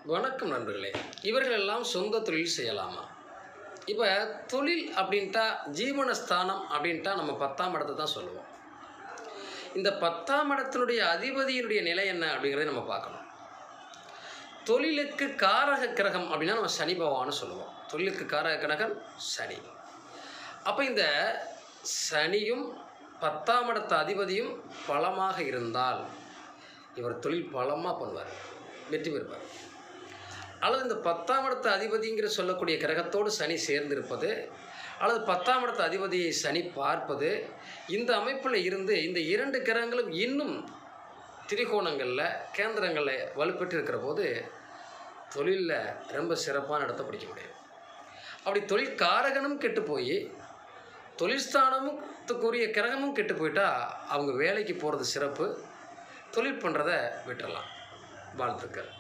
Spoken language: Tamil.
வணக்கம் நண்பர்களே. இவர்கள் எல்லாம் சொந்த தொழில் செய்யலாமா? இப்போ தொழில் அப்படின்ட்டா ஜீவனஸ்தானம் அப்படின்ட்டா நம்ம 10ஆம் இடத்த தான் சொல்லுவோம். இந்த 10ஆம் இடத்தினுடைய அதிபதியினுடைய நிலை என்ன அப்படிங்கிறத நம்ம பார்க்கணும். தொழிலுக்கு காரக கிரகம் அப்படின்னா நம்ம சனி பகவான்னு சொல்லுவோம். தொழிலுக்கு காரக கிரகம் சனி. அப்போ இந்த சனியும் 10ஆம் இடத்த அதிபதியும் பலமாக இருந்தால் இவர் தொழில் பலமாக பண்ணுவார், வெற்றி பெறுவார். அல்லது இந்த 10ஆம் இடத்த அதிபதிங்கிற சொல்லக்கூடிய கிரகத்தோடு சனி சேர்ந்திருப்பது, அல்லது 10ஆம் இடத்த அதிபதியை சனி பார்ப்பது, இந்த அமைப்பில் இருந்து இந்த 2 கிரகங்களும் இன்னும் திரிகோணங்களில் கேந்திரங்களில் வலுப்பெற்று இருக்கிற போது தொழிலில் ரொம்ப சிறப்பான இடத்தை பிடிக்க முடியும். அப்படி தொழில் காரகனும் கெட்டு போய் தொழில்ஸ்தானமுக்குரிய கிரகமும் கெட்டு போயிட்டால் அவங்க வேலைக்கு போகிறது சிறப்பு, தொழில் பண்ணுறதை விட்டுறலாம். வாழ்த்துக்கள்.